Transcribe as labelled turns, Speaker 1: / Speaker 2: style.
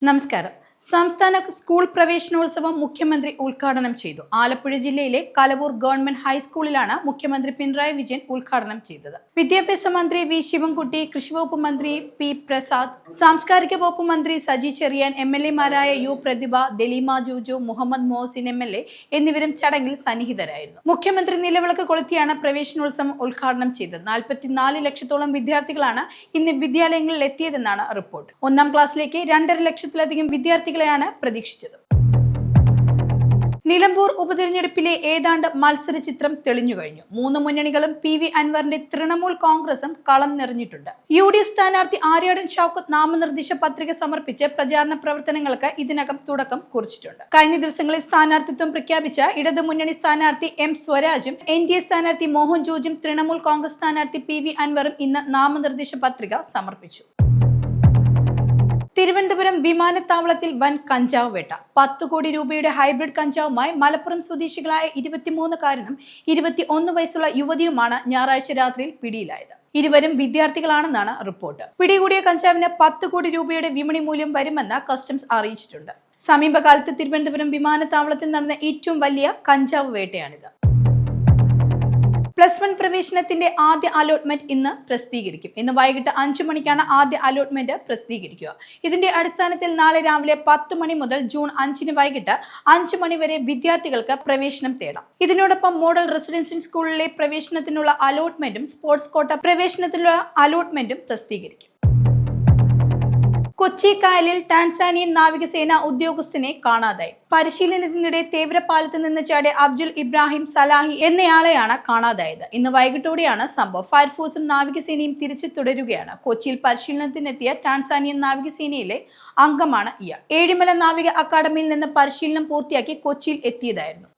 Speaker 1: നമസ്കാരം. സംസ്ഥാന സ്കൂൾ പ്രവേശനോത്സവം മുഖ്യമന്ത്രി ഉദ്ഘാടനം ചെയ്തു. ആലപ്പുഴ ജില്ലയിലെ കലവൂർ ഗവൺമെന്റ് ഹൈസ്കൂളിലാണ് മുഖ്യമന്ത്രി പിണറായി വിജയൻ ഉദ്ഘാടനം ചെയ്തത്. വിദ്യാഭ്യാസ മന്ത്രി വി ശിവൻകുട്ടി, കൃഷിവകുപ്പ് മന്ത്രി പി പ്രസാദ്, സാംസ്കാരിക വകുപ്പ് മന്ത്രി സജി ചെറിയാൻ, MLA-മാരായ യു പ്രതിഭ, ദലീമ ജോജു, മുഹമ്മദ് മോഹസിൻ MLA എന്നിവരും ചടങ്ങിൽ സന്നിഹിതരായിരുന്നു. മുഖ്യമന്ത്രി നിലവിളക്ക് കൊളുത്തിയാണ് പ്രവേശനോത്സവം ഉദ്ഘാടനം ചെയ്തത്. 44 ലക്ഷത്തോളം വിദ്യാർത്ഥികളാണ് ഇന്ന് വിദ്യാലയങ്ങളിൽ എത്തിയതെന്നാണ് റിപ്പോർട്ട്. 1-ാം ക്ലാസ്സിലേക്ക് 2.5 ലക്ഷത്തിലധികം വിദ്യാർത്ഥികളെയാണ് പ്രതീക്ഷിച്ചത്. നിലമ്പൂർ ഉപതെരഞ്ഞെടുപ്പിലെ ഏതാണ്ട് മത്സര ചിത്രം തെളിഞ്ഞുകഴിഞ്ഞു. 3 മുന്നണികളും PV അൻവറിന്റെ തൃണമൂൽ കോൺഗ്രസും കളം നിറഞ്ഞിട്ടുണ്ട്. UDF സ്ഥാനാർത്ഥി ആര്യാടൻ ഷൗക്കത്ത് നാമനിർദ്ദേശ പത്രിക സമർപ്പിച്ച് പ്രചാരണ പ്രവർത്തനങ്ങൾക്ക് ഇതിനകം തുടക്കം കുറിച്ചിട്ടുണ്ട്. കഴിഞ്ഞ ദിവസങ്ങളിൽ സ്ഥാനാർത്ഥിത്വം പ്രഖ്യാപിച്ച ഇടതുമുന്നണി സ്ഥാനാർത്ഥി M സ്വരാജും NDA സ്ഥാനാർത്ഥി മോഹൻ ജോർജും തൃണമൂൽ കോൺഗ്രസ് സ്ഥാനാർത്ഥി PV അൻവറും ഇന്ന് നാമനിർദ്ദേശ പത്രിക സമർപ്പിച്ചു. തിരുവനന്തപുരം വിമാനത്താവളത്തിൽ വൻ കഞ്ചാവ് വേട്ട. 10 കോടി രൂപയുടെ ഹൈബ്രിഡ് കഞ്ചാവുമായി മലപ്പുറം സ്വദേശികളായ 23കാരനും 21 വയസ്സുള്ള യുവതിയുമാണ് ഞായറാഴ്ച രാത്രിയിൽ പിടിയിലായത്. ഇരുവരും വിദ്യാർത്ഥികളാണെന്നാണ് റിപ്പോർട്ട്. പിടികൂടിയ കഞ്ചാവിന് 10 കോടി രൂപയുടെ വിപണി മൂല്യം വരുമെന്ന് കസ്റ്റംസ് അറിയിച്ചിട്ടുണ്ട്. സമീപകാലത്ത് തിരുവനന്തപുരം വിമാനത്താവളത്തിൽ നടന്ന ഏറ്റവും വലിയ കഞ്ചാവ് വേട്ടയാണിത്. +1 പ്രവേശനത്തിന്റെ ആദ്യ അലോട്ട്മെന്റ് ഇന്ന് പ്രസിദ്ധീകരിക്കും. ഇന്ന് വൈകിട്ട് 5 മണിക്കാണ് ആദ്യ അലോട്ട്മെന്റ് പ്രസിദ്ധീകരിക്കുക. ഇതിന്റെ അടിസ്ഥാനത്തിൽ നാളെ രാവിലെ 10 മണി മുതൽ ജൂൺ 5 വൈകിട്ട് 5 മണി വരെ വിദ്യാർത്ഥികൾക്ക് പ്രവേശനം തേടാം. ഇതിനോടൊപ്പം മോഡൽ റെസിഡൻഷ്യൽ സ്കൂളിലെ പ്രവേശനത്തിനുള്ള അലോട്ട്മെന്റും സ്പോർട്സ് കോട്ട പ്രവേശനത്തിനുള്ള അലോട്ട്മെന്റും പ്രസിദ്ധീകരിക്കും. കൊച്ചി കായലിൽ ടാൻസാനിയൻ നാവികസേന ഉദ്യോഗസ്ഥനെ കാണാതായി. പരിശീലനത്തിനിടെ തേവരപ്പാലത്ത് നിന്ന് ചാടിയ അബ്ദുൽ ഇബ്രാഹിം സലാഹി എന്നയാളെയാണ് കാണാതായത്. ഇന്ന് വൈകിട്ടോടെയാണ് സംഭവം. ഫയർഫോഴ്സും നാവികസേനയും തിരിച്ചു തുടരുകയാണ്. കൊച്ചിയിൽ പരിശീലനത്തിനെത്തിയ ടാൻസാനിയൻ നാവികസേനയിലെ അംഗമാണ് ഇയാൾ. ഏഴിമല നാവിക അക്കാദമിയിൽ നിന്ന് പരിശീലനം പൂർത്തിയാക്കി കൊച്ചിയിൽ എത്തിയതായിരുന്നു.